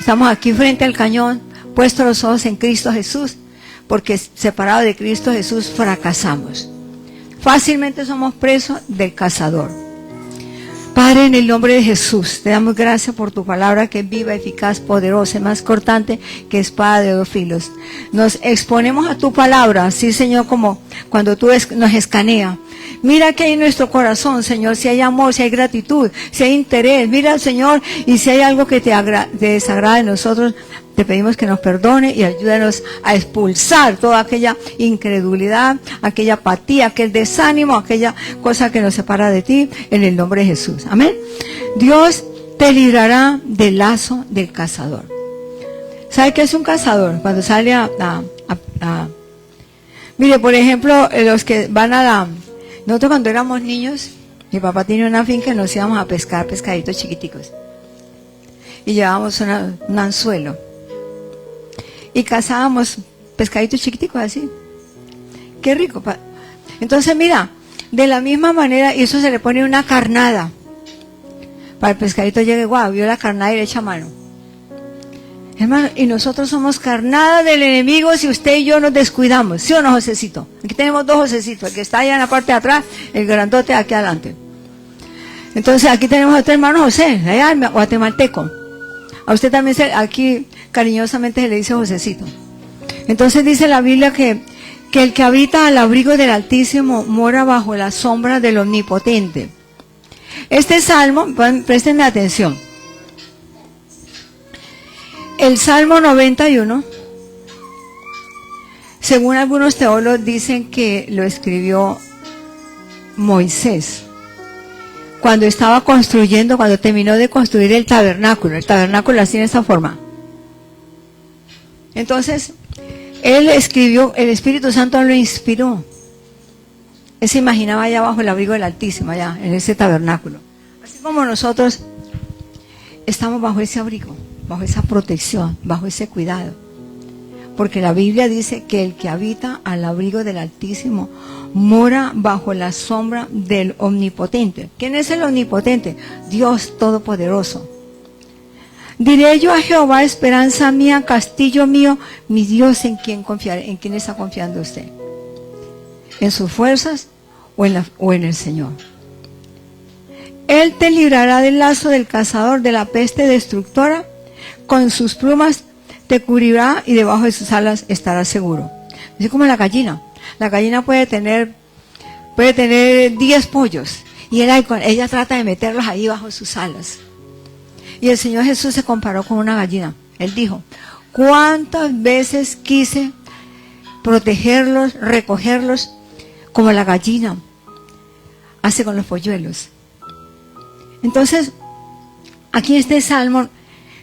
Estamos aquí frente al cañón, puestos los ojos en Cristo Jesús, porque separados de Cristo Jesús fracasamos. Fácilmente somos presos del cazador. Padre, en el nombre de Jesús, te damos gracias por tu palabra que es viva, eficaz, poderosa, más cortante que espada de 2 filos. Nos exponemos a tu palabra, sí, Señor, como cuando tú nos escaneas. Mira que hay en nuestro corazón, Señor, si hay amor, si hay gratitud, si hay interés. Mira, Señor, y si hay algo que te desagrada de nosotros, te pedimos que nos perdone y ayúdanos a expulsar toda aquella incredulidad, aquella apatía, aquel desánimo, aquella cosa que nos separa de ti, en el nombre de Jesús. Amén. Dios te librará del lazo del cazador. ¿Sabe qué es un cazador? Cuando sale Mire, por ejemplo, los que van nosotros cuando éramos niños, mi papá tenía una finca y nos íbamos a pescar pescaditos chiquiticos. Y llevábamos un anzuelo. Y cazábamos pescaditos chiquiticos así. Qué rico. Entonces mira, de la misma manera, y eso se le pone una carnada. Para el pescadito llegue, guau, vio la carnada y le echa mano. Hermano, y nosotros somos carnada del enemigo si usted y yo nos descuidamos. ¿Sí o no, Josecito? Aquí tenemos 2 Josecitos, el que está allá en la parte de atrás, el grandote aquí adelante. Entonces aquí tenemos a otro hermano José, allá guatemalteco. A usted también aquí cariñosamente se le dice Josecito. Entonces dice la Biblia que el que habita al abrigo del Altísimo mora bajo la sombra del Omnipotente. Este salmo, presten atención. El Salmo 91, según algunos teólogos dicen que lo escribió Moisés. Cuando estaba construyendo, cuando terminó de construir el tabernáculo así en esta forma. Entonces, él escribió, el Espíritu Santo lo inspiró. Él se imaginaba allá bajo el abrigo del Altísimo, allá en ese tabernáculo. Así como nosotros estamos bajo ese abrigo, bajo esa protección, bajo ese cuidado. Porque la Biblia dice que el que habita al abrigo del Altísimo mora bajo la sombra del Omnipotente. ¿Quién es el Omnipotente? Dios Todopoderoso. Diré yo a Jehová, esperanza mía, castillo mío, mi Dios en quien confiaré. ¿En quién está confiando usted? ¿En sus fuerzas o en el Señor? Él te librará del lazo del cazador, de la peste destructora. Con sus plumas te cubrirá y debajo de sus alas estarás seguro. Así como la gallina. La gallina puede tener 10 pollos y ella trata de meterlos ahí bajo sus alas. Y el Señor Jesús se comparó con una gallina. Él dijo, ¿cuántas veces quise protegerlos, recogerlos, como la gallina hace con los polluelos? Entonces, aquí este salmo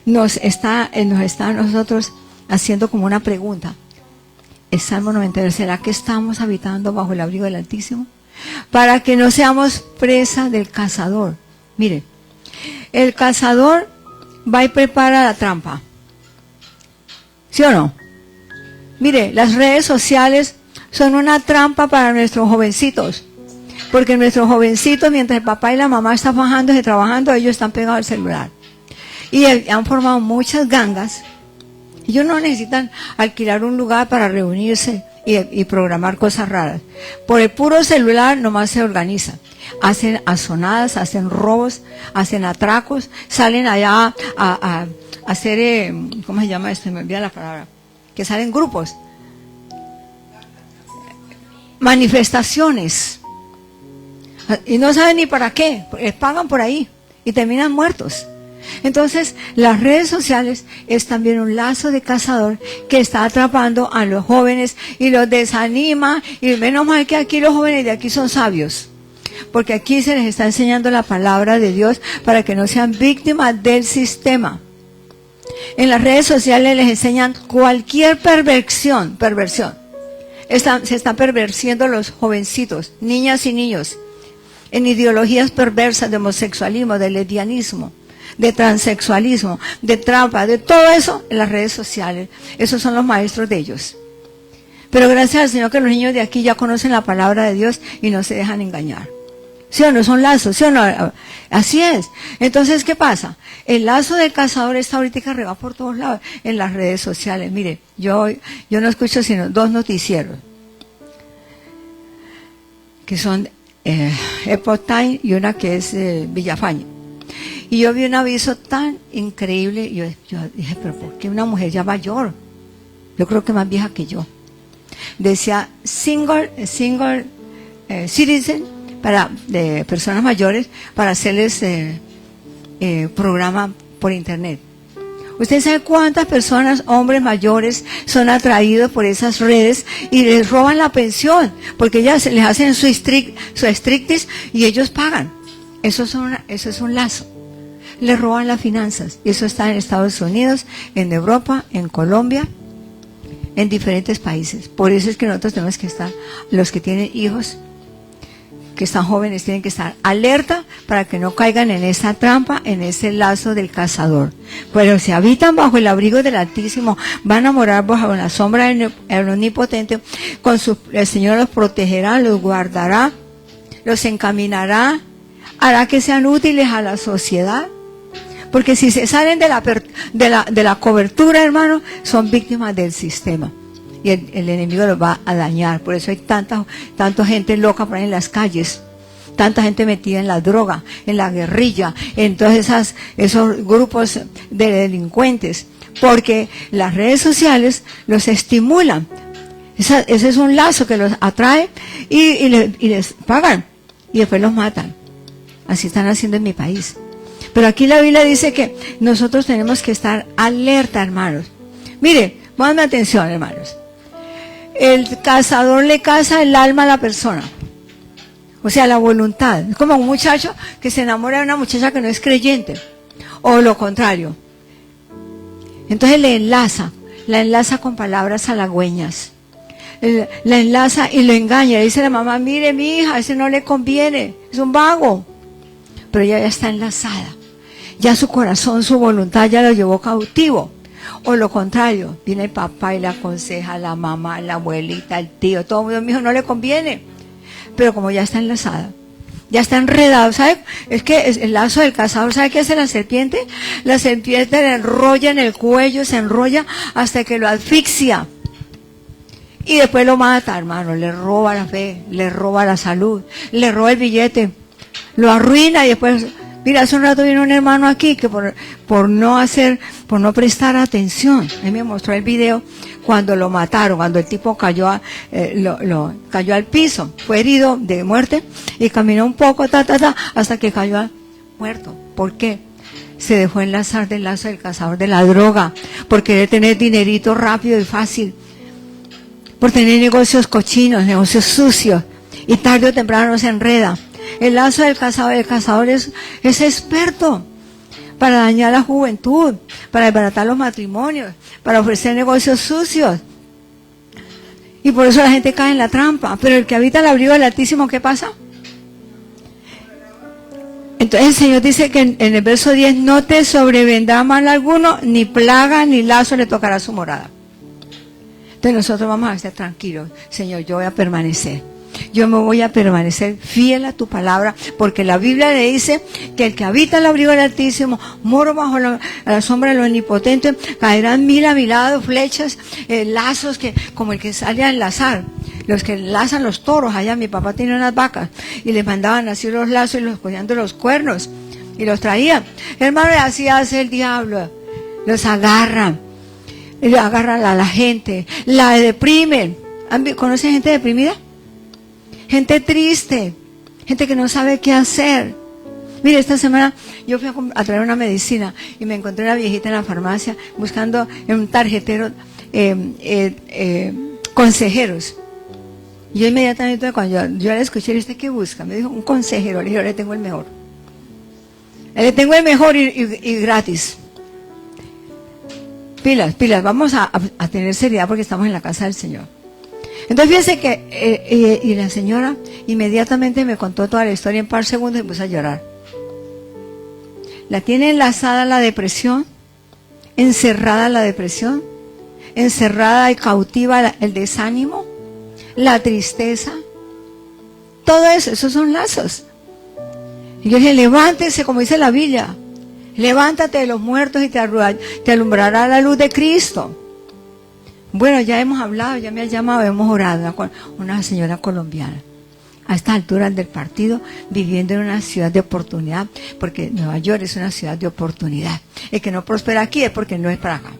nos está a nosotros haciendo como una pregunta. El Salmo 92, ¿será que estamos habitando bajo el abrigo del Altísimo? Para que no seamos presa del cazador. Mire, el cazador va y prepara la trampa. ¿Sí o no? Mire, las redes sociales son una trampa para nuestros jovencitos. Porque nuestros jovencitos, mientras el papá y la mamá están fajándose, trabajando, ellos están pegados al celular. Y han formado muchas gangas. Ellos no necesitan alquilar un lugar para reunirse y programar cosas raras. Por el puro celular nomás se organizan. Hacen azonadas, hacen robos, hacen atracos, salen allá a hacer, ¿cómo se llama esto? Me olvida la palabra. Que salen grupos. Manifestaciones. Y no saben ni para qué. Les pagan por ahí y terminan muertos. Entonces, las redes sociales es también un lazo de cazador que está atrapando a los jóvenes y los desanima. Y menos mal que aquí los jóvenes de aquí son sabios, porque aquí se les está enseñando la palabra de Dios para que no sean víctimas del sistema. En las redes sociales les enseñan cualquier perversión. Se están pervirtiendo los jovencitos, niñas y niños, en ideologías perversas de homosexualismo, de lesbianismo, de transexualismo, de trampa, de todo eso en las redes sociales. Esos son los maestros de ellos. Pero gracias al Señor que los niños de aquí ya conocen la palabra de Dios y no se dejan engañar. ¿Sí o no? Son lazos, ¿sí o no? Así es. Entonces, ¿qué pasa? El lazo del cazador está ahorita arriba por todos lados, en las redes sociales. Mire, yo no escucho sino 2 noticieros, que son Epoch Times y una que es Villafañe. Y yo vi un aviso tan increíble, y yo dije, pero ¿por qué una mujer ya mayor? Yo creo que más vieja que yo. Decía single citizen, de personas mayores, para hacerles programa por internet. ¿Usted sabe cuántas personas, hombres mayores, son atraídos por esas redes y les roban la pensión? Porque ellas les hacen su strictis y ellos pagan. Eso es un lazo. Les roban las finanzas. Y eso está en Estados Unidos, en Europa, en Colombia, en diferentes países. Por eso es que nosotros tenemos que estar, los que tienen hijos, que están jóvenes, tienen que estar alerta para que no caigan en esa trampa, en ese lazo del cazador. Pero si habitan bajo el abrigo del Altísimo, van a morar bajo la sombra del Omnipotente. El Señor los protegerá, los guardará, los encaminará, hará que sean útiles a la sociedad. Porque si se salen de la cobertura, hermano, son víctimas del sistema. Y el enemigo los va a dañar. Por eso hay tanta gente loca por ahí en las calles, tanta gente metida en la droga, en la guerrilla, en todos esos grupos de delincuentes, porque las redes sociales los estimulan. Ese es un lazo que los atrae y les pagan y después los matan. Así están haciendo en mi país. Pero aquí la Biblia dice que nosotros tenemos que estar alerta, hermanos. Mire, pongan atención, hermanos. El cazador le caza el alma a la persona, o sea, la voluntad. Es como un muchacho que se enamora de una muchacha que no es creyente, o lo contrario. Entonces la enlaza con palabras halagüeñas, la enlaza y lo engaña. Le dice a la mamá, mire mi hija, ese no le conviene, es un vago. Pero ella ya está enlazada, ya su corazón, su voluntad ya lo llevó cautivo. O lo contrario, viene el papá y le aconseja a la mamá, la abuelita, el tío, todo el mundo, mi hijo no le conviene. Pero como ya está enlazada, ya está enredado, ¿sabe? Es que el lazo del cazador, ¿sabe qué hace la serpiente? La serpiente le enrolla en el cuello, se enrolla hasta que lo asfixia. Y después lo mata, hermano, le roba la fe, le roba la salud, le roba el billete, lo arruina y después... Mira, hace un rato vino un hermano aquí que por no prestar atención, él me mostró el video cuando lo mataron, cuando el tipo cayó cayó al piso, fue herido de muerte y caminó un poco, hasta que cayó muerto. ¿Por qué? Se dejó enlazar del lazo del cazador de la droga, por querer tener dinerito rápido y fácil, por tener negocios cochinos, negocios sucios, y tarde o temprano se enreda. El lazo del cazador es experto para dañar la juventud, para desbaratar los matrimonios, para ofrecer negocios sucios. Y por eso la gente cae en la trampa. Pero el que habita el abrigo del Altísimo, ¿qué pasa? Entonces el Señor dice que en el verso 10, no te sobrevendrá mal alguno, ni plaga, ni lazo le tocará su morada. Entonces nosotros vamos a estar tranquilos. Señor, yo voy a permanecer. Yo me voy a permanecer fiel a tu palabra, porque la Biblia le dice que el que habita el abrigo del Altísimo, moro bajo a la sombra del Omnipotente, caerán 1000 a mi lado, flechas, lazos como el que sale a enlazar, los que enlazan los toros. Allá mi papá tenía unas vacas y les mandaban así los lazos y los cogían de los cuernos y los traían. Hermano, así hace el diablo, los agarran a la gente, la deprimen. ¿Conocen gente deprimida? Gente triste, gente que no sabe qué hacer. Mire, esta semana yo fui a traer una medicina y me encontré una viejita en la farmacia buscando en un tarjetero consejeros. Y yo inmediatamente cuando yo le escuché, ¿usted qué busca? Me dijo, un consejero. Le dije, yo le tengo el mejor. Le tengo el mejor y gratis. Pilas, vamos a tener seriedad porque estamos en la casa del Señor. Entonces fíjense que y la señora inmediatamente me contó toda la historia en par segundos y me puse a llorar. La tiene enlazada la depresión, encerrada la depresión, encerrada y cautiva el desánimo, la tristeza. Todo eso, esos son lazos. Y yo dije, levántese, como dice la Biblia. Levántate de los muertos y te alumbrará la luz de Cristo. Bueno, ya hemos hablado, ya me ha llamado, hemos orado con una señora colombiana. A estas alturas del partido, viviendo en una ciudad de oportunidad, porque Nueva York es una ciudad de oportunidad. El que no prospera aquí es porque no es para acá.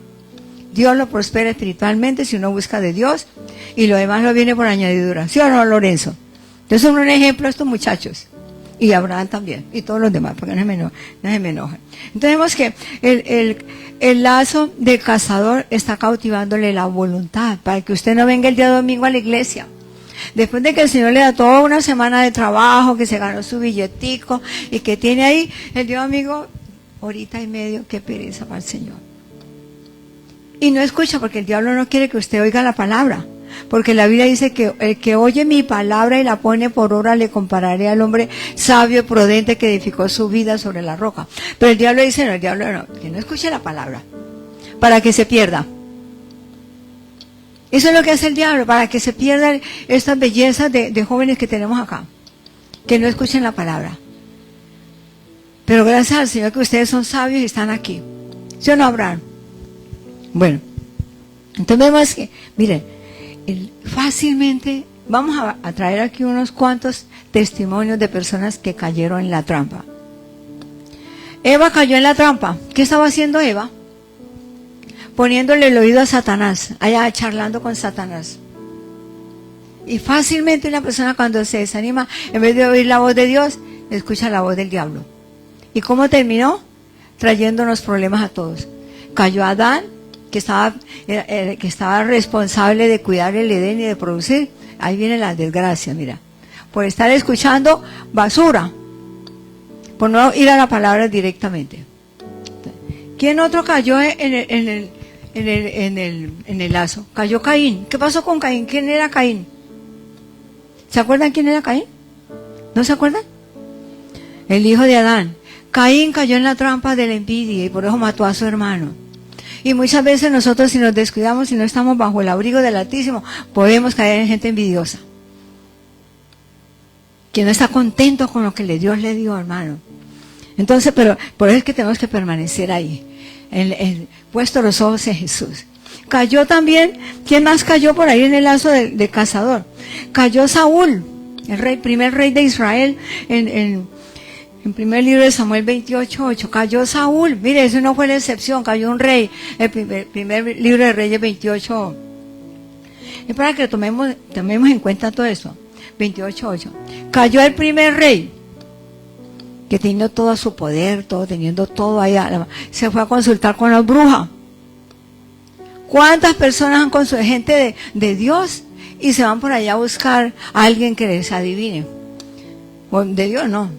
Dios lo prospera espiritualmente si uno busca de Dios, y lo demás lo viene por añadidura. ¿Sí o no, Lorenzo? Entonces son un ejemplo a estos muchachos. Y Abraham también, y todos los demás, porque no se me enojen. Entonces vemos que el lazo de cazador está cautivándole la voluntad, para que usted no venga el día domingo a la iglesia. Después de que el Señor le da toda una semana de trabajo, que se ganó su billetico, y que tiene ahí el día domingo, horita y medio, qué pereza para el Señor. Y no escucha, porque el diablo no quiere que usted oiga la palabra. Porque la Biblia dice que el que oye mi palabra y la pone por obra le compararé al hombre sabio y prudente que edificó su vida sobre la roca. Pero el diablo dice, no, el diablo no, que no escuche la palabra, para que se pierda. Eso es lo que hace el diablo, para que se pierdan estas bellezas de jóvenes que tenemos acá, que no escuchen la palabra. Pero gracias al Señor que ustedes son sabios y están aquí. ¿Sí o no, Abraham? Bueno, entonces vemos que, miren, fácilmente vamos a traer aquí unos cuantos testimonios de personas que cayeron en la trampa. Eva cayó en la trampa. ¿Qué estaba haciendo Eva? Poniéndole el oído a Satanás, allá charlando con Satanás. Y fácilmente una persona cuando se desanima, en vez de oír la voz de Dios, escucha la voz del diablo. ¿Y cómo terminó? Trayéndonos problemas a todos. Cayó Adán, que estaba responsable de cuidar el Edén y de producir. Ahí viene la desgracia, mira. Por estar escuchando basura. Por no ir a la palabra directamente. ¿Quién otro cayó en el lazo? Cayó Caín. ¿Qué pasó con Caín? ¿Quién era Caín? ¿Se acuerdan quién era Caín? ¿No se acuerdan? El hijo de Adán. Caín cayó en la trampa de la envidia y por eso mató a su hermano. Y muchas veces nosotros, si nos descuidamos y no estamos bajo el abrigo del Altísimo, podemos caer en gente envidiosa, que no está contento con lo que Dios le dio, hermano. Entonces, pero por eso es que tenemos que permanecer ahí, puesto los ojos en Jesús. Cayó también, ¿quién más cayó por ahí en el lazo de cazador? Cayó Saúl, primer rey de Israel, en primer libro de Samuel 28:8, cayó Saúl. Mire, eso no fue la excepción, cayó un rey. El primer libro de Reyes 28. Es para que tomemos en cuenta todo eso. 28:8. Cayó el primer rey, que teniendo todo su poder, teniendo todo ahí, se fue a consultar con la bruja. ¿Cuántas personas han consultado? Gente de Dios, y se van por allá a buscar a alguien que les adivine. De Dios no.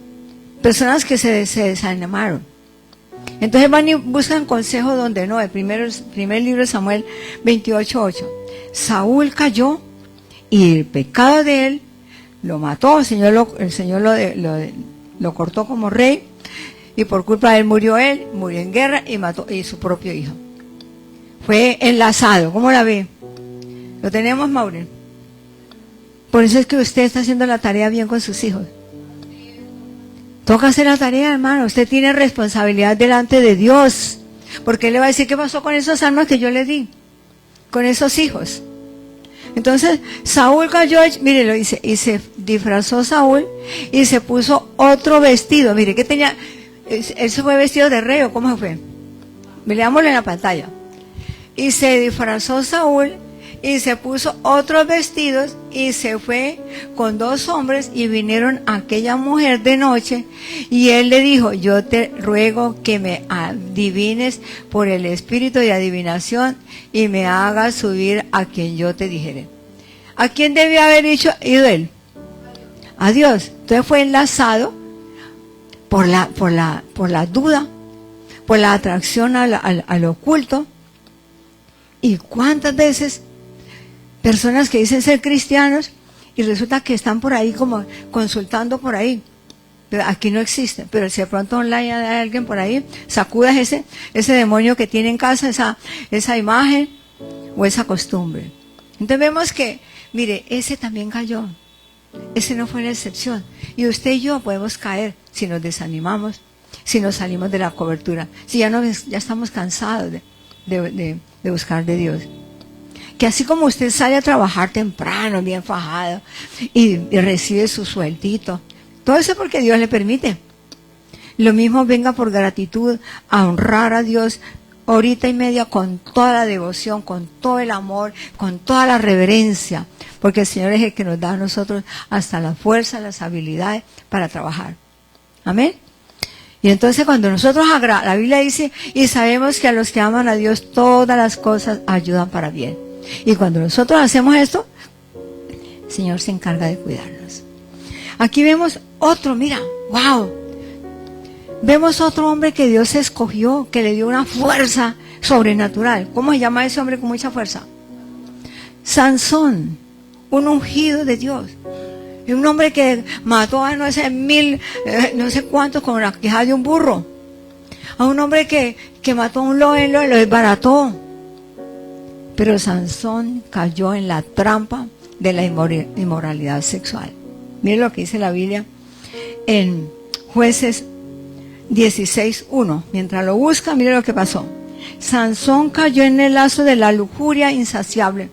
Personas que se desanimaron. Entonces van y buscan consejo donde no. El primer libro de Samuel 28:8. Saúl cayó y el pecado de él lo mató. El Señor lo cortó como rey, y por culpa de él murió en guerra y mató a su propio hijo. Fue enlazado. ¿Cómo la ve? ¿Lo tenemos, Maureen? Por eso es que usted está haciendo la tarea bien con sus hijos. Toca hacer la tarea, hermano. Usted tiene responsabilidad delante de Dios. Porque Él le va a decir, ¿qué pasó con esos almas que yo le di? Con esos hijos. Entonces, Saúl cayó, mire, lo dice, y se disfrazó Saúl y se puso otro vestido. Mire, ¿qué tenía? Él se fue vestido de rey, ¿o cómo fue? Veámoslo en la pantalla. Y se disfrazó Saúl y se puso otros vestidos y se fue con 2 hombres y vinieron a aquella mujer de noche, y él le dijo, yo te ruego que me adivines por el espíritu de adivinación y me hagas subir a quien yo te dijere. ¿A quién debía haber ido él? A Dios. Entonces fue enlazado por la duda, por la atracción al oculto. ¿Y cuántas veces personas que dicen ser cristianos y resulta que están por ahí como consultando por ahí? Pero aquí no existe, pero si de pronto online hay alguien por ahí, sacudas ese demonio que tiene en casa, esa imagen o esa costumbre. Entonces vemos que, mire, ese también cayó. ese no fue la excepción. Y usted y yo podemos caer si nos desanimamos, si nos salimos de la cobertura, si ya estamos cansados de buscar de Dios. Que así como usted sale a trabajar temprano, bien fajado, y recibe su sueldito, todo eso porque Dios le permite. Lo mismo venga por gratitud a honrar a Dios horita y media con toda la devoción, con todo el amor, con toda la reverencia, porque el Señor es el que nos da a nosotros hasta la fuerza, las habilidades para trabajar. Amén. Y entonces cuando nosotros, la Biblia dice, y sabemos que a los que aman a Dios todas las cosas ayudan para bien. Y cuando nosotros hacemos esto, el Señor se encarga de cuidarnos. Aquí vemos otro, mira, wow. Vemos otro hombre que Dios escogió, que le dio una fuerza sobrenatural. ¿Cómo se llama ese hombre con mucha fuerza? Sansón, un ungido de Dios. Y un hombre que mató a no sé cuántos con la quijada de un burro. A un hombre que mató a un lobo y lo desbarató. Pero Sansón cayó en la trampa de la inmoralidad sexual. Miren lo que dice la Biblia en Jueces 16:1. Mientras lo busca, mire lo que pasó. Sansón cayó en el lazo de la lujuria insaciable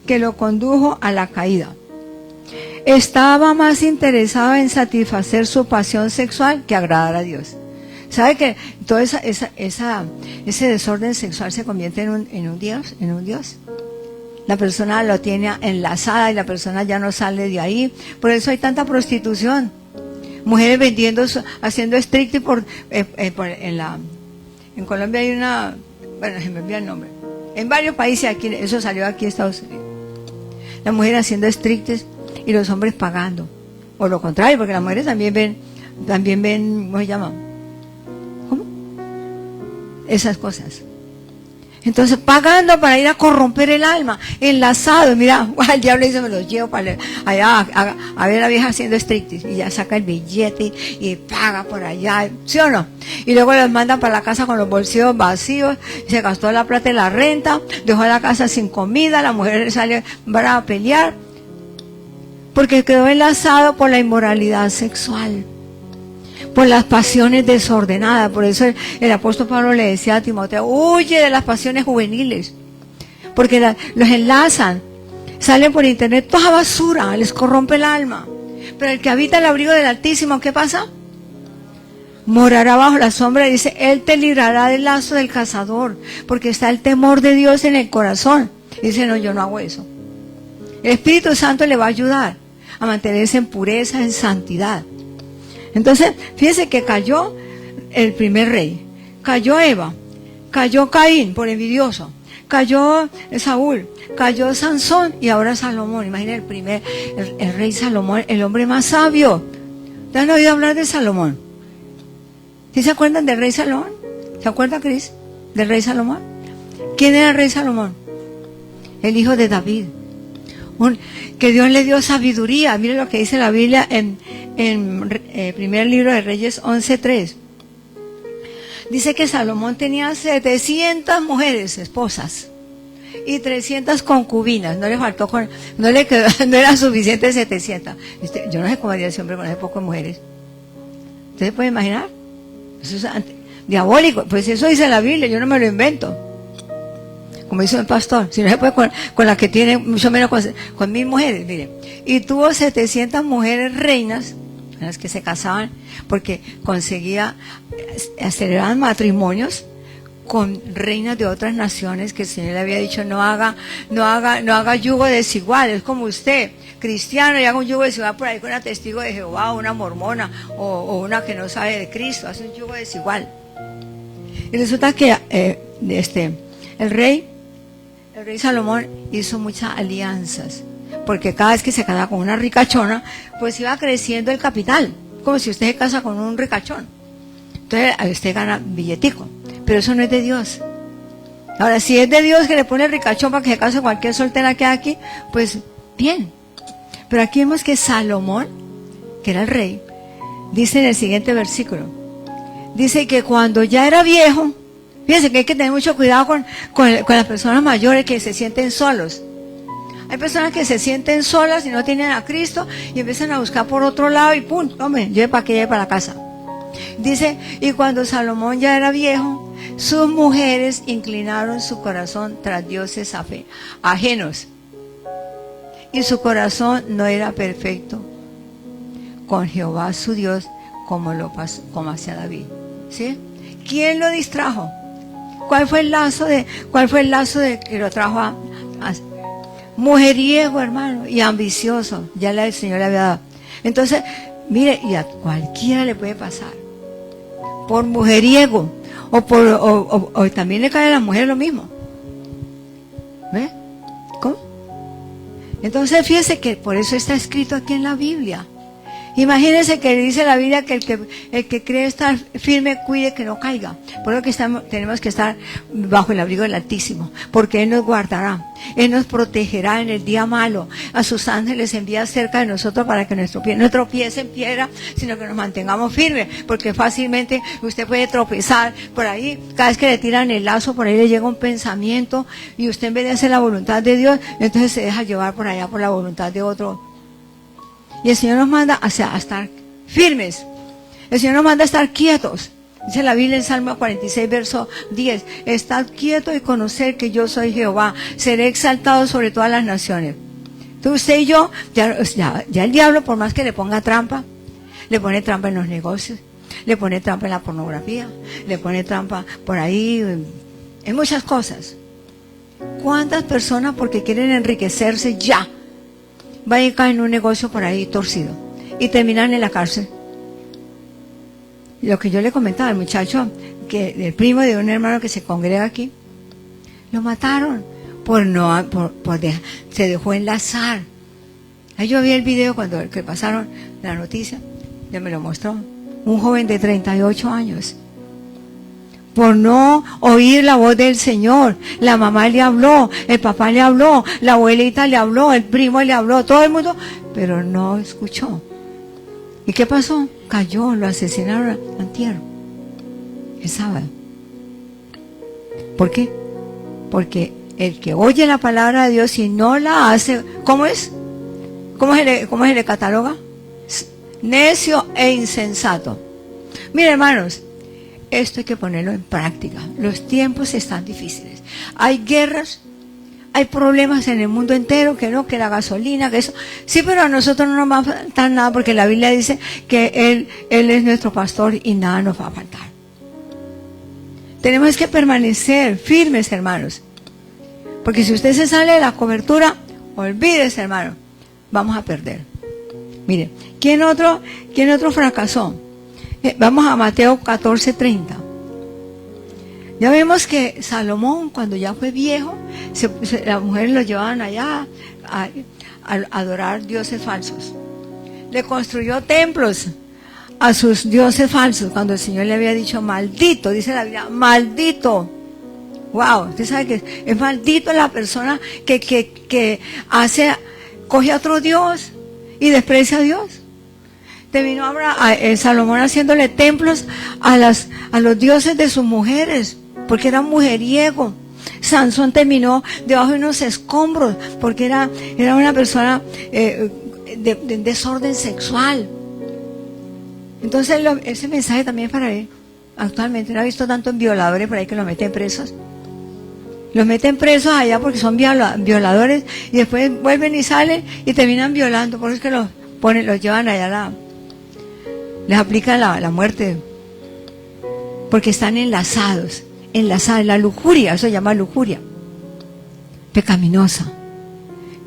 que lo condujo a la caída. Estaba más interesado en satisfacer su pasión sexual que agradar a Dios. ¿Sabe que todo ese desorden sexual se convierte en un Dios? La persona lo tiene enlazada y la persona ya no sale de ahí. Por eso hay tanta prostitución. Mujeres vendiendo, haciendo striptease en Colombia hay una, bueno, se me olvida el nombre. En varios países, aquí, eso salió aquí en Estados Unidos. Las mujeres haciendo striptease y los hombres pagando. O lo contrario, porque las mujeres también ven, ¿cómo se llama? ¿Cómo? Esas cosas. Entonces, pagando para ir a corromper el alma, enlazado. Mira, el diablo dice, me los llevo para allá a ver a la vieja haciendo striptease. Y ya saca el billete y paga por allá, ¿sí o no? Y luego los mandan para la casa con los bolsillos vacíos, se gastó la plata de la renta, dejó la casa sin comida, la mujer sale para a pelear, porque quedó enlazado por la inmoralidad sexual, por las pasiones desordenadas. Por eso el apóstol Pablo le decía a Timoteo, huye de las pasiones juveniles, porque los enlazan, salen por internet toda basura, les corrompe el alma. Pero el que habita el abrigo del Altísimo, ¿qué pasa? Morará bajo la sombra, y dice, Él te librará del lazo del cazador, porque está el temor de Dios en el corazón. Y dice, no, yo no hago eso. El Espíritu Santo le va a ayudar a mantenerse en pureza, en santidad. Entonces, fíjense que cayó el primer rey, cayó Eva, cayó Caín por envidioso, cayó Saúl, cayó Sansón y ahora Salomón. Imaginen el rey Salomón, el hombre más sabio. ¿Te han oído hablar de Salomón? ¿Sí se acuerdan del rey Salomón? ¿Se acuerda, Cris, del rey Salomón? ¿Quién era el rey Salomón? El hijo de David. Que Dios le dio sabiduría. Miren lo que dice la Biblia en primer libro de Reyes 11:3. Dice que Salomón tenía 700 mujeres, esposas, y 300 concubinas. No le faltó, no era suficiente 700. Yo no sé cómo haría ese hombre con ese poco de mujeres. ¿Ustedes pueden imaginar? Eso es diabólico. Pues eso dice la Biblia, yo no me lo invento. Como dice el pastor, si no se puede con la que tiene, mucho menos con 1000 mujeres, miren. Y tuvo 700 mujeres reinas, en las que se casaban, porque conseguía, aceleraban matrimonios con reinas de otras naciones, que el Señor le había dicho, no haga yugo desigual. Es como usted, cristiano, y haga un yugo desigual por ahí con una testigo de Jehová, o una mormona, o una que no sabe de Cristo, hace un yugo desigual. Y resulta que el rey Salomón hizo muchas alianzas, porque cada vez que se casaba con una ricachona, pues iba creciendo el capital, como si usted se casa con un ricachón. Entonces usted gana billetico, pero eso no es de Dios. Ahora, si es de Dios que le pone el ricachón para que se case cualquier soltera que hay aquí, pues bien. Pero aquí vemos que Salomón, que era el rey, dice en el siguiente versículo, dice que cuando ya era viejo, fíjense que hay que tener mucho cuidado con las personas mayores que se sienten solos. Hay personas que se sienten solas y no tienen a Cristo y empiezan a buscar por otro lado y ¡pum! Tome, lleve para que lleve para la casa. Dice, y cuando Salomón ya era viejo, sus mujeres inclinaron su corazón tras dioses ajenos. Y su corazón no era perfecto con Jehová su Dios como hacía David. ¿Sí? ¿Quién lo distrajo? ¿Cuál fue el lazo de que lo trajo a mujeriego, hermano, y ambicioso? Ya el Señor le había dado. Entonces, mire, y a cualquiera le puede pasar. Por mujeriego, o también le cae a la mujer lo mismo. ¿Ve? ¿Cómo? Entonces, fíjese que por eso está escrito aquí en la Biblia. Imagínense que dice la Biblia que el que cree estar firme, cuide que no caiga. Por lo que tenemos que estar bajo el abrigo del Altísimo, porque Él nos guardará, Él nos protegerá en el día malo. A sus ángeles envía cerca de nosotros para que nuestro pie no tropiece en piedra, sino que nos mantengamos firmes, porque fácilmente usted puede tropezar por ahí. Cada vez que le tiran el lazo, por ahí le llega un pensamiento y usted, en vez de hacer la voluntad de Dios, entonces se deja llevar por allá por la voluntad de otro. Y el Señor nos manda a estar firmes. El Señor nos manda a estar quietos. Dice la Biblia en Salmo 46, verso 10. Estad quietos y conocer que yo soy Jehová. Seré exaltado sobre todas las naciones. Entonces usted y yo, ya el diablo, por más que le ponga trampa, le pone trampa en los negocios, le pone trampa en la pornografía, le pone trampa por ahí, en muchas cosas. ¿Cuántas personas, porque quieren enriquecerse ya, van y caen en un negocio por ahí torcido y terminan en la cárcel? Lo que yo le comentaba al muchacho, que el primo de un hermano que se congrega aquí, lo mataron se dejó enlazar. Ahí yo vi el video que pasaron la noticia, ya me lo mostró, un joven de 38 años. Por no oír la voz del Señor. La mamá le habló, el papá le habló, la abuelita le habló, el primo le habló, todo el mundo, pero no escuchó. ¿Y qué pasó? Cayó, lo asesinaron antier, el sábado. ¿Por qué? Porque el que oye la palabra de Dios y no la hace, ¿cómo es? ¿Cómo se le cataloga? Necio e insensato. Miren, hermanos, esto hay que ponerlo en práctica. Los tiempos están difíciles. Hay guerras, hay problemas en el mundo entero, que la gasolina, que eso. Sí, pero a nosotros no nos va a faltar nada, porque la Biblia dice que Él es nuestro pastor y nada nos va a faltar. Tenemos que permanecer firmes, hermanos. Porque si usted se sale de la cobertura, olvídese, hermano, vamos a perder. Mire, ¿quién otro fracasó? Vamos a Mateo 14:30. Ya vemos que Salomón, cuando ya fue viejo, las mujeres lo llevaban allá a adorar dioses falsos. Le construyó templos a sus dioses falsos, cuando el Señor le había dicho maldito, dice la Biblia, maldito. Wow, usted sabe que es maldito la persona que coge a otro Dios y desprecia a Dios. Terminó Salomón haciéndole templos a los dioses de sus mujeres, porque era mujeriego. Sansón terminó debajo de unos escombros, porque era una persona de desorden sexual. Entonces ese mensaje también es para él. Actualmente no ha visto tantos violadores por ahí que los meten presos. Los meten presos allá porque son violadores, y después vuelven y salen y terminan violando. Por eso es que los llevan allá les aplican la muerte, porque están enlazados, la lujuria, eso se llama lujuria pecaminosa,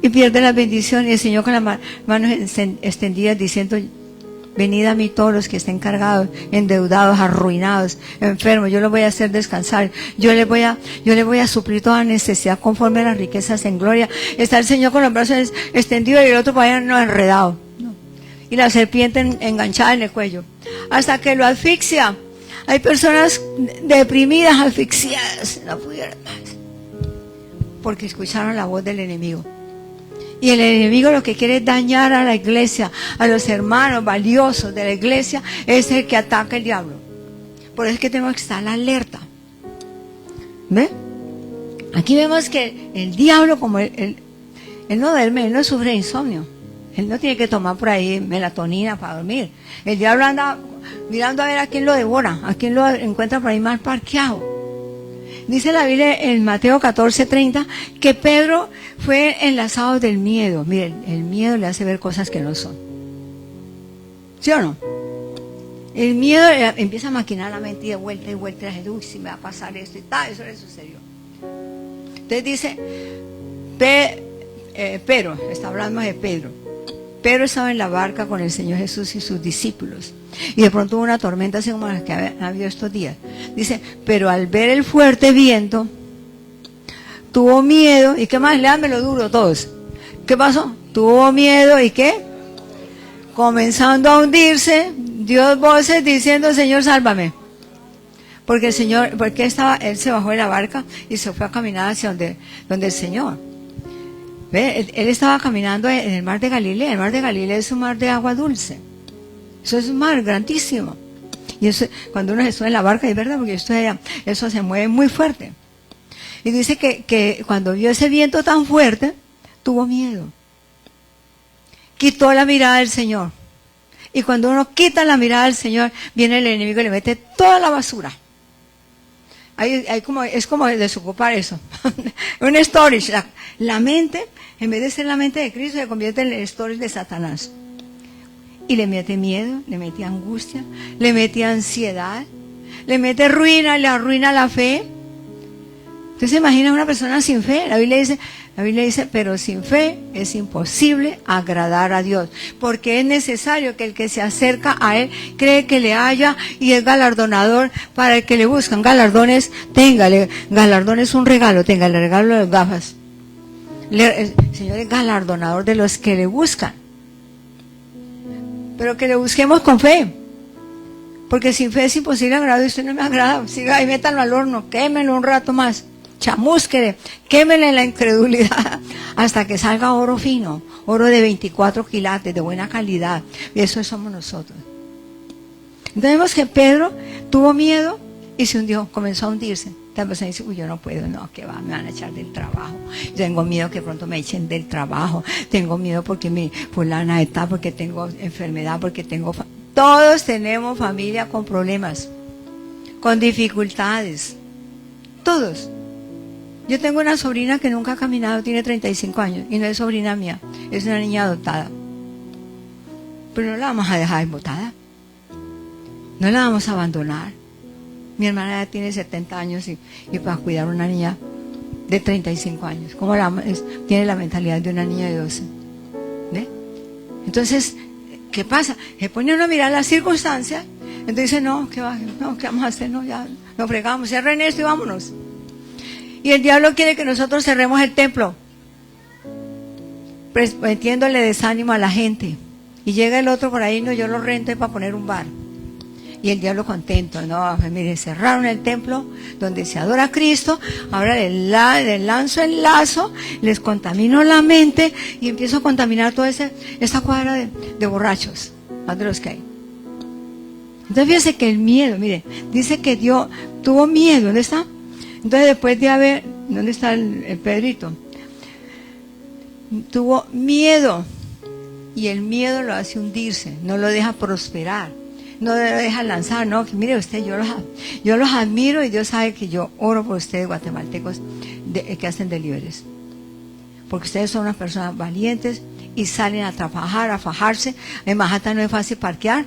y pierde la bendición. Y el Señor con las manos extendidas diciendo: venid a mí todos los que estén cargados, endeudados, arruinados, enfermos, yo los voy a hacer descansar, yo les voy a suplir toda necesidad conforme a las riquezas en gloria. Está el Señor con los brazos extendidos y el otro para allá no enredado, y la serpiente enganchada en el cuello, hasta que lo asfixia. Hay personas deprimidas, asfixiadas, no pudieron más, porque escucharon la voz del enemigo. Y el enemigo lo que quiere es dañar a la iglesia, a los hermanos valiosos de la iglesia, es el que ataca el diablo. Por eso es que tenemos que estar alerta. ¿Ve? Aquí vemos que el diablo, como el Él no duerme, él no sufre de insomnio. Él no tiene que tomar por ahí melatonina para dormir. El diablo anda mirando a ver a quién lo devora, a quién lo encuentra por ahí mal parqueado. Dice la Biblia en Mateo 14:30 que Pedro fue enlazado del miedo. Miren, el miedo le hace ver cosas que no son. ¿Sí o no? El miedo empieza a maquinar la mente y de vuelta y vuelta. Y la gente, uy, si me va a pasar esto y tal, eso le sucedió. Entonces dice, Pedro, está hablando de Pedro. Pedro estaba en la barca con el Señor Jesús y sus discípulos. Y de pronto hubo una tormenta así como la que ha habido estos días. Dice, pero al ver el fuerte viento, tuvo miedo. ¿Y qué más? Léanmelo duro todos. ¿Qué pasó? Tuvo miedo y ¿qué? Comenzando a hundirse, dio voces diciendo, Señor, sálvame. Porque el Señor, él se bajó de la barca y se fue a caminar hacia donde el Señor. ¿Ve? Él estaba caminando en el mar de Galilea. El mar de Galilea es un mar de agua dulce. Eso es un mar grandísimo. Y eso, cuando uno se sube en la barca, es verdad, porque esto allá, eso se mueve muy fuerte. Y dice que cuando vio ese viento tan fuerte, tuvo miedo. Quitó la mirada del Señor. Y cuando uno quita la mirada del Señor, viene el enemigo y le mete toda la basura. Es como desocupar eso. Un storage. La mente, en vez de ser la mente de Cristo, se convierte en el storage de Satanás. Y le mete miedo, le mete angustia, le mete ansiedad, le mete ruina, le arruina la fe. Entonces imagina una persona sin fe. La Biblia dice, pero sin fe es imposible agradar a Dios, porque es necesario que el que se acerca a Él cree que le haya y es galardonador para el que le buscan. Galardones, galardón es un regalo, tenga el regalo de las gafas. El Señor es galardonador de los que le buscan, pero que le busquemos con fe, porque sin fe es imposible agradar. Usted no me agrada, siga ahí, métanlo al horno, quémelo un rato más. Chamúsquele, quémele la incredulidad hasta que salga oro fino, oro de 24 quilates, de buena calidad. Y eso somos nosotros. Entonces vemos que Pedro tuvo miedo y se hundió, comenzó a hundirse. Tal vez dice, uy, yo no puedo, no, que va, me van a echar del trabajo. Tengo miedo que pronto me echen del trabajo. Tengo miedo porque mi fulana está, porque tengo enfermedad, porque tengo... Todos tenemos familia con problemas, con dificultades. Todos. Yo tengo una sobrina que nunca ha caminado, tiene 35 años, y no es sobrina mía, es una niña adoptada. Pero no la vamos a dejar botada. No la vamos a abandonar. Mi hermana ya tiene 70 años y para cuidar a una niña de 35 años, ¿cómo tiene la mentalidad de una niña de 12? ¿Ve? Entonces, ¿qué pasa? Se pone uno a mirar las circunstancias, entonces dice, no, ¿qué vamos a hacer? No, ya nos fregamos, cierren esto y vámonos. Y el diablo quiere que nosotros cerremos el templo, metiéndole desánimo a la gente. Y llega el otro por ahí, no, yo lo rento para poner un bar. Y el diablo contento, no, mire, cerraron el templo donde se adora a Cristo, ahora le lanzo el lazo, les contamino la mente y empiezo a contaminar toda esta cuadra de borrachos, más de los que hay. Entonces fíjese que el miedo, mire, dice que tuvo miedo, ¿dónde está? Entonces después de haber, ¿dónde está el Pedrito? Tuvo miedo, y el miedo lo hace hundirse, no lo deja prosperar, no lo deja lanzar, no, que mire usted, yo los admiro y Dios sabe que yo oro por ustedes guatemaltecos que hacen deliveries, porque ustedes son unas personas valientes y salen a trabajar, a fajarse. En Manhattan no es fácil parquear,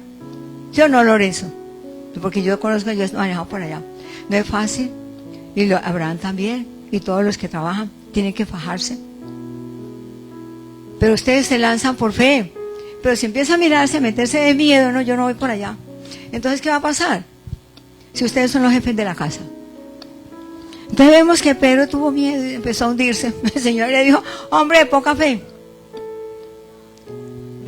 yo no Lorenzo, porque yo conozco, yo he manejado por allá, no es fácil. Y Abraham también, y todos los que trabajan tienen que fajarse. Pero ustedes se lanzan por fe. Pero si empieza a mirarse, a meterse de miedo, no, yo no voy por allá. Entonces, ¿qué va a pasar? Si ustedes son los jefes de la casa. Entonces vemos que Pedro tuvo miedo y empezó a hundirse. El Señor le dijo, hombre de poca fe.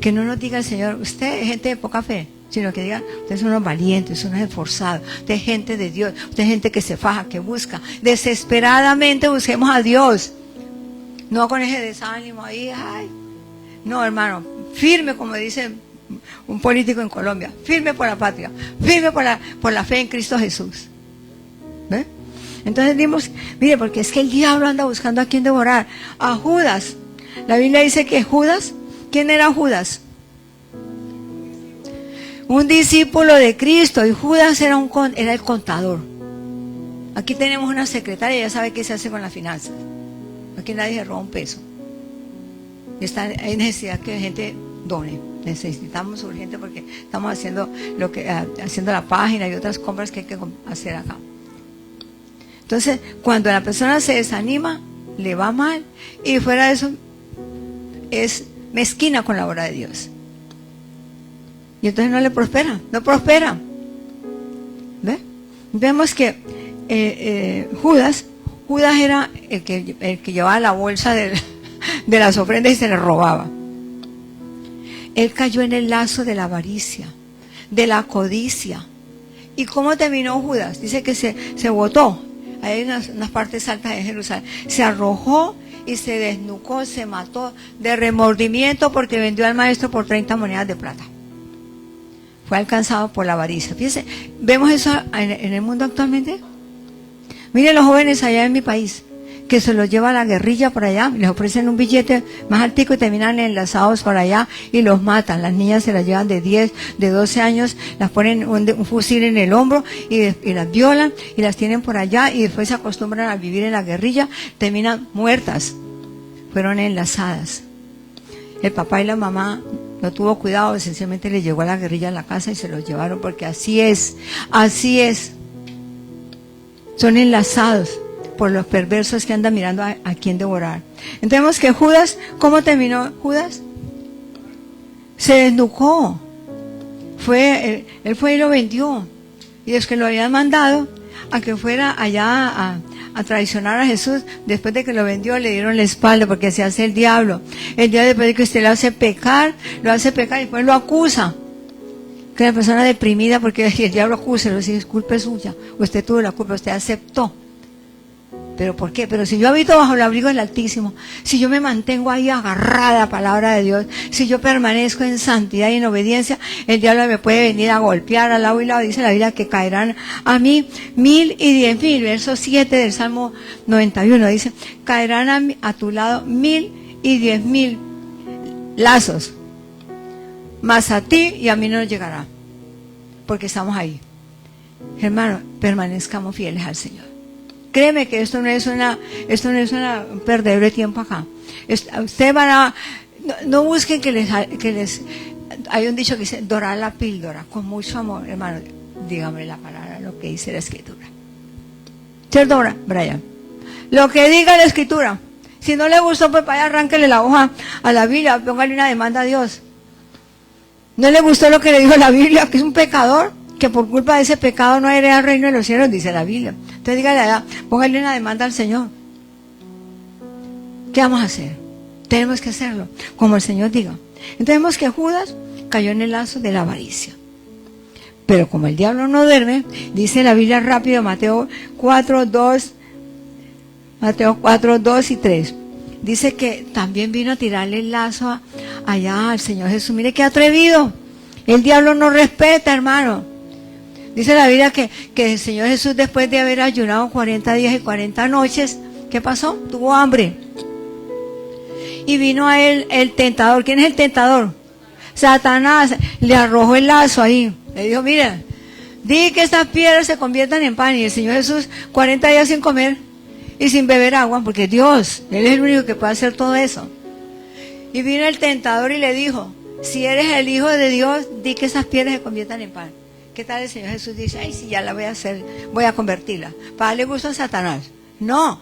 Que no nos diga el Señor, usted es gente de poca fe, sino que diga, ustedes son unos valientes, son unos esforzados, usted es gente de Dios, usted es gente que se faja, que busca, desesperadamente busquemos a Dios, no con ese desánimo ahí, ay, no hermano, firme como dice un político en Colombia, firme por la patria, firme por la fe en Cristo Jesús. ¿Ve? Entonces dimos, mire, porque es que el diablo anda buscando a quien devorar. A Judas La Biblia dice que Judas, ¿quién era Judas? Un discípulo de Cristo, y Judas era el contador. Aquí tenemos una secretaria, ya sabe qué se hace con las finanzas. Aquí nadie se roba un peso. Hay necesidad que la gente done. Necesitamos urgente porque estamos haciendo haciendo la página y otras compras que hay que hacer acá. Entonces, cuando la persona se desanima, le va mal, y fuera de eso es mezquina con la obra de Dios. Y entonces no le prospera, no prospera. ¿Ve? Vemos que Judas era el que llevaba la bolsa de las ofrendas y se le robaba. Él cayó en el lazo de la avaricia, de la codicia. ¿Y cómo terminó Judas? Dice que se botó. Hay unas partes altas de Jerusalén. Se arrojó y se desnucó, se mató de remordimiento porque vendió al maestro por 30 monedas de plata. Fue alcanzado por la avaricia. Fíjense, vemos eso en el mundo actualmente. Miren los jóvenes allá en mi país, que se los lleva a la guerrilla por allá, les ofrecen un billete más altico y terminan enlazados por allá y los matan. Las niñas se las llevan de 10, de 12 años, las ponen un fusil en el hombro y las violan y las tienen por allá, y después se acostumbran a vivir en la guerrilla, terminan muertas. Fueron enlazadas. El papá y la mamá no tuvo cuidado, esencialmente le llegó a la guerrilla en la casa y se los llevaron, porque así es. Son enlazados por los perversos que andan mirando a quién devorar. Entonces que Judas, ¿cómo terminó Judas? Se desnucó. Él fue y lo vendió. Y los que lo habían mandado a que fuera allá a traicionar a Jesús, después de que lo vendió, le dieron la espalda, porque se hace el diablo. El día después de que usted lo hace pecar y después lo acusa. Que la persona deprimida, porque el diablo acusa, le dice, es culpa suya. Usted tuvo la culpa, usted aceptó. ¿Pero por qué? Pero si yo habito bajo el abrigo del Altísimo, si yo me mantengo ahí agarrada a la palabra de Dios, si yo permanezco en santidad y en obediencia, el diablo me puede venir a golpear al lado y lado. Dice la Biblia que caerán a mí 1000 y 10,000. Verso 7 del Salmo 91 dice, caerán a tu lado 1000 y 10,000 lazos, mas a ti y a mí no nos llegará, porque estamos ahí. Hermano, permanezcamos fieles al Señor. Créeme que esto no es un perdedero de tiempo acá. Ustedes van a, no busquen que les, hay un dicho que dice, dorar la píldora, con mucho amor. Hermano, dígame la palabra, lo que dice la Escritura. ¿Cierto, Brian? Lo que diga la Escritura. Si no le gustó, pues vaya, arránquele la hoja a la Biblia, póngale una demanda a Dios. ¿No le gustó lo que le dijo la Biblia, que es un pecador? Que por culpa de ese pecado no hereda el reino de los cielos, dice la Biblia. Entonces dígale, póngale una demanda al Señor. ¿Qué vamos a hacer? Tenemos que hacerlo, como el Señor diga. Entonces vemos que Judas cayó en el lazo de la avaricia. Pero como el diablo no duerme, dice la Biblia rápido, Mateo 4, 2 y 3. Dice que también vino a tirarle el lazo allá al Señor Jesús. Mire qué atrevido. El diablo no respeta, hermano. Dice la Biblia que el Señor Jesús, después de haber ayunado 40 días y 40 noches, ¿qué pasó? Tuvo hambre. Y vino a él el tentador. ¿Quién es el tentador? Satanás. Le arrojó el lazo ahí. Le dijo, mira, di que estas piedras se conviertan en pan. Y el Señor Jesús, 40 días sin comer y sin beber agua, porque Dios, Él es el único que puede hacer todo eso. Y vino el tentador y le dijo, si eres el Hijo de Dios, di que esas piedras se conviertan en pan. ¿Qué tal el Señor Jesús dice? Ay, sí, ya la voy a hacer, voy a convertirla. Para darle gusto a Satanás. No,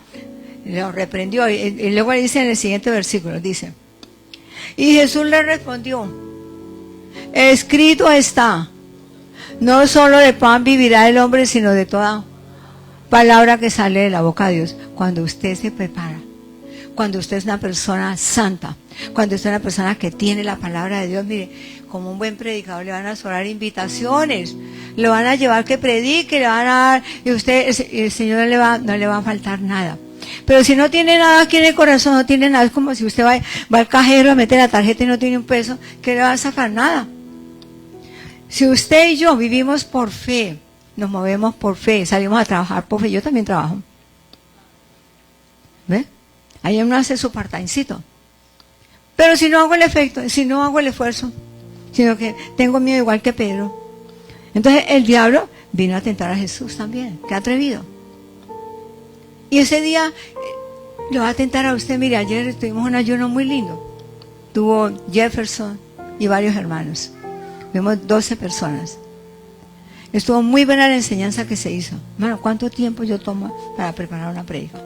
lo reprendió. Y luego dice en el siguiente versículo, dice, y Jesús le respondió, escrito está, no solo de pan vivirá el hombre, sino de toda palabra que sale de la boca de Dios. Cuando usted se prepara, cuando usted es una persona santa, cuando usted es una persona que tiene la palabra de Dios, mire, como un buen predicador le van a sobrar invitaciones, le van a llevar que predique, le van a dar, y usted, el Señor no le va a faltar nada. Pero si no tiene nada aquí en el corazón, no tiene nada, es como si usted va al cajero a meter la tarjeta y no tiene un peso, ¿qué le va a sacar? Nada. Si usted y yo vivimos por fe, nos movemos por fe, salimos a trabajar por fe, yo también trabajo. ¿Ve? Ahí uno hace su part-timecito. Pero si no hago el efecto, si no hago el esfuerzo, sino que tengo miedo igual que Pedro. Entonces el diablo vino a tentar a Jesús también. Qué atrevido. Y ese día lo va a tentar a usted. Mire, ayer tuvimos un ayuno muy lindo. Tuvo Jefferson y varios hermanos. Vimos 12 personas. Estuvo muy buena la enseñanza que se hizo. Hermano, ¿cuánto tiempo yo tomo para preparar una prédica?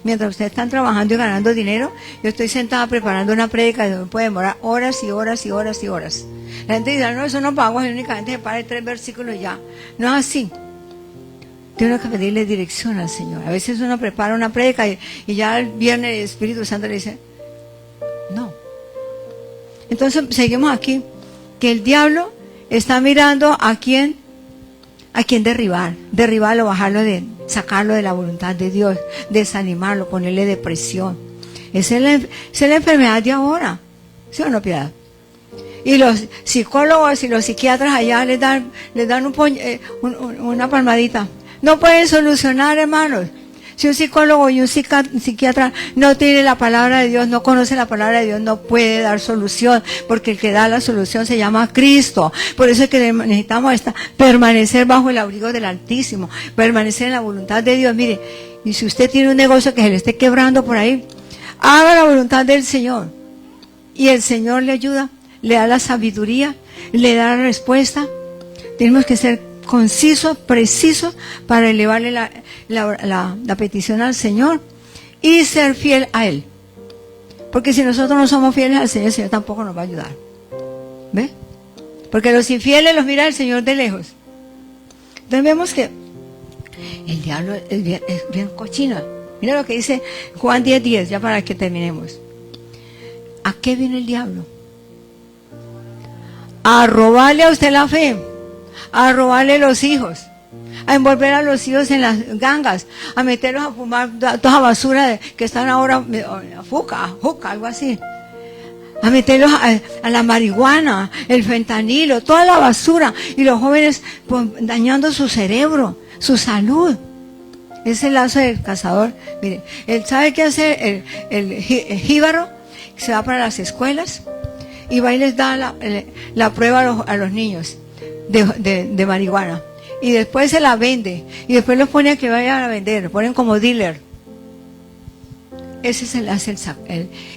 Mientras ustedes están trabajando y ganando dinero, yo estoy sentada preparando una prédica y me puede demorar horas y horas y horas y horas. La gente dice, no, eso no pago, es únicamente se para 3 versículos y ya. No es así. Tiene que pedirle dirección al Señor. A veces uno prepara una prédica y ya el viernes el Espíritu Santo le dice, no. Entonces seguimos aquí, que el diablo está mirando a quién derribarlo, bajarlo, sacarlo de la voluntad de Dios, desanimarlo, ponerle depresión. Esa es la enfermedad de ahora, ¿sí o no, Piedad? Y los psicólogos y los psiquiatras allá les dan una palmadita. No pueden solucionar, hermanos. Si un psicólogo y un psiquiatra no tiene la palabra de Dios, no conoce la palabra de Dios, no puede dar solución, porque el que da la solución se llama Cristo. Por eso es que necesitamos permanecer bajo el abrigo del Altísimo, permanecer en la voluntad de Dios. Mire, y si usted tiene un negocio que se le esté quebrando por ahí, haga la voluntad del Señor. Y el Señor le ayuda, le da la sabiduría, le da la respuesta. Tenemos que ser concisos, precisos, para elevarle la petición al Señor y ser fiel a Él. Porque si nosotros no somos fieles al Señor, el Señor tampoco nos va a ayudar. ¿Ve? Porque los infieles los mira el Señor de lejos. Entonces vemos que el diablo es bien cochino. Mira lo que dice Juan 10:10, ya para que terminemos. ¿A qué viene el diablo? A robarle a usted la fe, a robarle los hijos, a envolver a los hijos en las gangas, a meterlos a fumar toda basura que están ahora, juca, algo así, a meterlos a la marihuana, el fentanilo, toda la basura, y los jóvenes pues, dañando su cerebro, su salud. Ese es el lazo del cazador. Mire, él sabe qué hacer, el jíbaro, se va para las escuelas y va y les da la prueba a los niños de marihuana, y después se la vende, y después los pone a que vayan a vender, los ponen como dealer. Ese es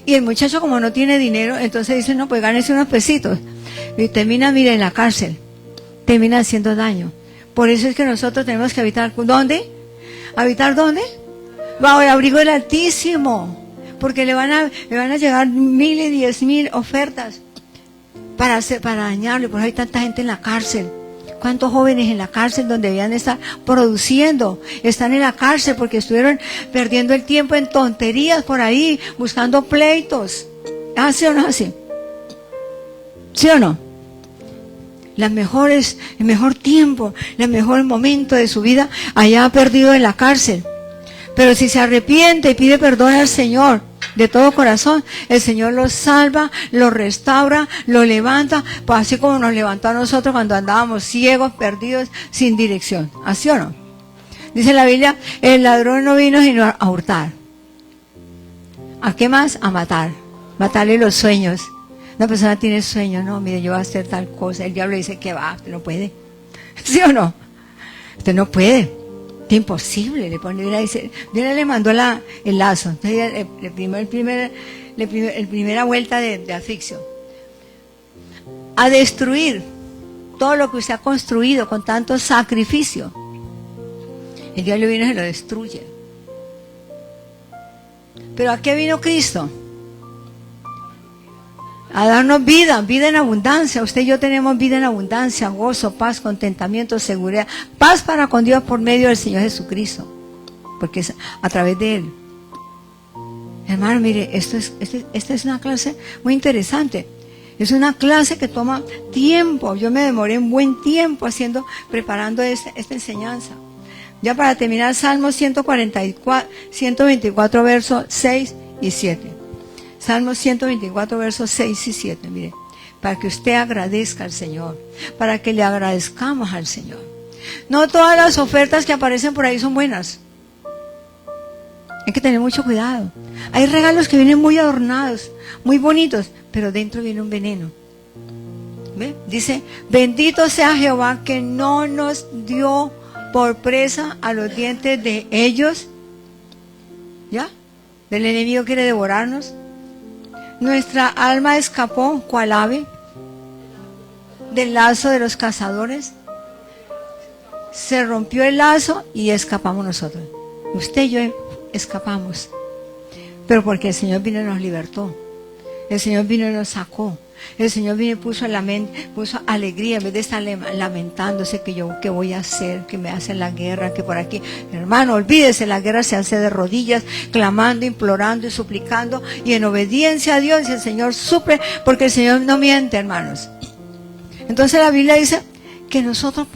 y el muchacho, como no tiene dinero, entonces dice, no, pues gánese unos pesitos, y termina, mire, en la cárcel, termina haciendo daño. Por eso es que nosotros tenemos que habitar, ¿dónde? ¿Habitar dónde? Bajo el abrigo del Altísimo, porque le van a llegar 1000 y 10,000 ofertas para dañarlo. Por eso hay tanta gente en la cárcel. ¿Cuántos jóvenes en la cárcel donde debían estar produciendo? Están en la cárcel porque estuvieron perdiendo el tiempo en tonterías por ahí, buscando pleitos. ¿Así o no así? ¿Sí o no? El mejor tiempo, el mejor momento de su vida allá ha perdido en la cárcel. Pero si se arrepiente y pide perdón al Señor de todo corazón, el Señor lo salva, lo restaura, lo levanta, pues así como nos levantó a nosotros cuando andábamos ciegos, perdidos, sin dirección. ¿Así o no? Dice la Biblia, el ladrón no vino sino a hurtar. ¿A qué más? A matar. Matarle los sueños. Una persona tiene sueños, no, mire, yo voy a hacer tal cosa. El diablo dice que va, usted no puede. ¿Sí o no? Usted no puede. Es imposible. Le le mandó el lazo. Entonces, primera vuelta de asfixio. A destruir todo lo que usted ha construido con tanto sacrificio. El diablo vino y se lo destruye. ¿Pero a qué vino Cristo? A darnos vida en abundancia. Usted y yo tenemos vida en abundancia, gozo, paz, contentamiento, seguridad. Paz para con Dios por medio del Señor Jesucristo. Porque es a través de Él. Hermano, mire, esta es una clase muy interesante. Es una clase que toma tiempo. Yo me demoré un buen tiempo preparando esta enseñanza. Ya para terminar, Salmos 124, versos 6 y 7. Salmos 124, versos 6 y 7, mire, para que usted agradezca al Señor, para que le agradezcamos al Señor. No todas las ofertas que aparecen por ahí son buenas. Hay que tener mucho cuidado. Hay regalos que vienen muy adornados, muy bonitos, pero dentro viene un veneno. ¿Ve? Dice, bendito sea Jehová que no nos dio por presa a los dientes de ellos. ¿Ya? Del enemigo quiere devorarnos. Nuestra alma escapó, ¿cuál ave? Del lazo de los cazadores. Se rompió el lazo y escapamos nosotros. Usted y yo escapamos. Pero porque el Señor vino y nos libertó. El Señor vino y nos sacó. El Señor vino y puso alegría en vez de estar lamentándose que voy a hacer, que me hacen la guerra, que por aquí. Hermano, olvídese, la guerra se hace de rodillas, clamando, implorando y suplicando y en obediencia a Dios, y el Señor suple, porque el Señor no miente, hermanos. Entonces la Biblia dice que nosotros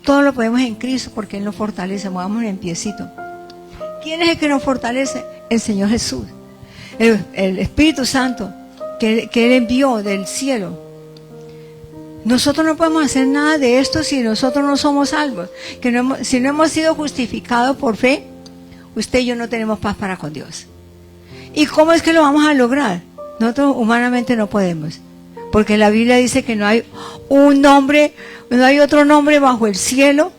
todo lo podemos en Cristo porque Él nos fortalece. Movamos en piecito. ¿Quién es el que nos fortalece? El Señor Jesús, el Espíritu Santo que Él envió del cielo. Nosotros no podemos hacer nada de esto si nosotros no somos salvos. Si no hemos sido justificados por fe, usted y yo no tenemos paz para con Dios. ¿Y cómo es que lo vamos a lograr? Nosotros humanamente no podemos. Porque la Biblia dice que no hay no hay otro nombre bajo el cielo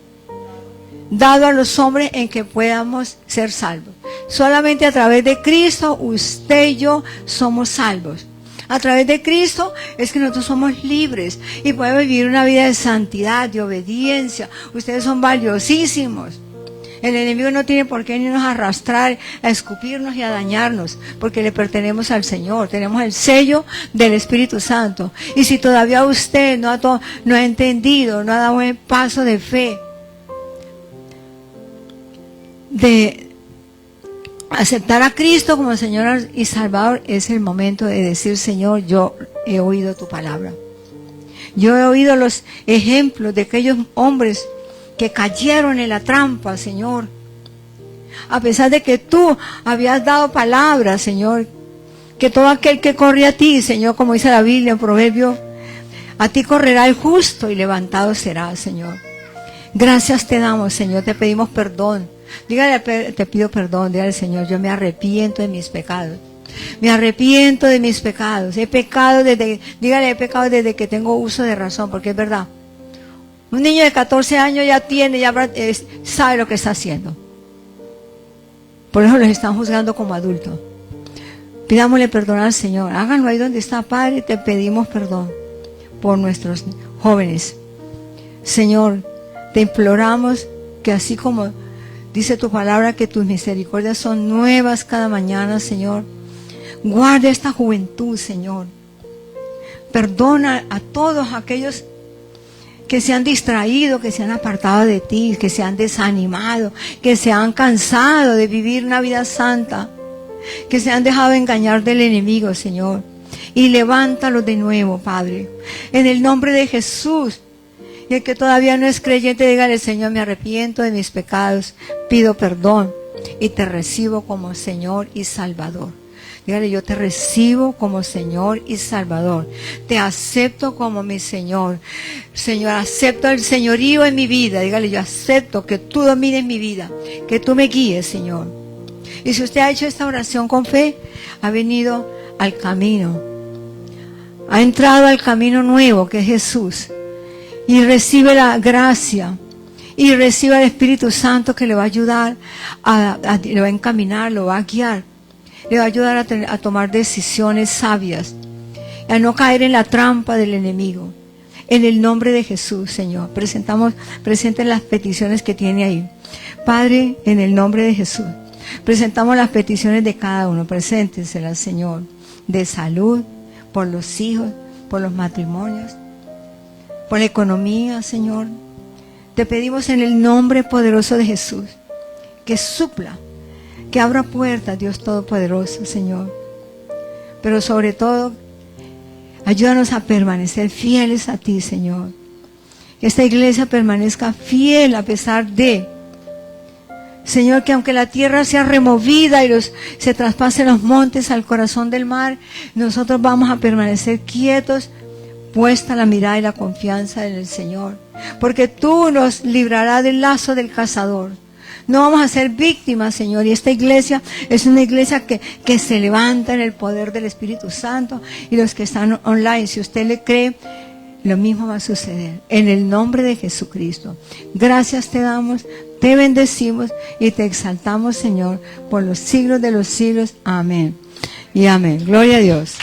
dado a los hombres en que podamos ser salvos. Solamente a través de Cristo, usted y yo somos salvos. A través de Cristo es que nosotros somos libres y podemos vivir una vida de santidad, de obediencia. Ustedes son valiosísimos. El enemigo no tiene por qué ni nos arrastrar a escupirnos y a dañarnos, porque le pertenecemos al Señor. Tenemos el sello del Espíritu Santo. Y si todavía usted no ha entendido, no ha dado un paso de fe, de aceptar a Cristo como Señor y Salvador, es el momento de decir: Señor, yo he oído tu palabra. Yo he oído los ejemplos de aquellos hombres que cayeron en la trampa, Señor. A pesar de que tú habías dado palabras, Señor, que todo aquel que corre a ti, Señor, como dice la Biblia en Proverbios, a ti correrá el justo y levantado será, Señor. Gracias te damos, Señor, te pedimos perdón. Dígale, te pido perdón, dígale, Señor, yo me arrepiento de mis pecados. Me arrepiento de mis pecados. He pecado desde que tengo uso de razón, porque es verdad. Un niño de 14 años ya sabe lo que está haciendo. Por eso los están juzgando como adultos. Pidámosle perdón al Señor. Háganlo ahí donde está, Padre. Te pedimos perdón por nuestros jóvenes. Señor, te imploramos que así como dice tu palabra, que tus misericordias son nuevas cada mañana, Señor. Guarda esta juventud, Señor. Perdona a todos aquellos que se han distraído, que se han apartado de ti, que se han desanimado, que se han cansado de vivir una vida santa, que se han dejado engañar del enemigo, Señor. Y levántalos de nuevo, Padre, en el nombre de Jesús. Y el que todavía no es creyente, dígale: Señor, me arrepiento de mis pecados, pido perdón y te recibo como Señor y Salvador. Dígale: yo te recibo como Señor y Salvador. Te acepto como mi Señor. Señor, acepto el señorío en mi vida. Dígale: yo acepto que tú domines mi vida, que tú me guíes, Señor. Y si usted ha hecho esta oración con fe, ha venido al camino, ha entrado al camino nuevo que es Jesús, y recibe la gracia, y recibe al Espíritu Santo que le va a ayudar, le va a encaminar, lo va a guiar, le va a ayudar a tomar decisiones sabias, a no caer en la trampa del enemigo. En el nombre de Jesús, Señor, presenten las peticiones que tiene ahí. Padre, en el nombre de Jesús, presentamos las peticiones de cada uno. Preséntenselas, Señor, de salud, por los hijos, por los matrimonios, por la economía, Señor. Te pedimos en el nombre poderoso de Jesús que supla, que abra puertas, Dios Todopoderoso, Señor. Pero sobre todo, ayúdanos a permanecer fieles a ti, Señor. Que esta iglesia permanezca fiel a pesar de, Señor, que aunque la tierra sea removida y se traspasen los montes al corazón del mar, nosotros vamos a permanecer quietos, puesta la mirada y la confianza en el Señor. Porque tú nos librarás del lazo del cazador. No vamos a ser víctimas, Señor. Y esta iglesia es una iglesia que se levanta en el poder del Espíritu Santo. Y los que están online, si usted le cree, lo mismo va a suceder. En el nombre de Jesucristo. Gracias te damos, te bendecimos y te exaltamos, Señor, por los siglos de los siglos. Amén. Y amén. Gloria a Dios.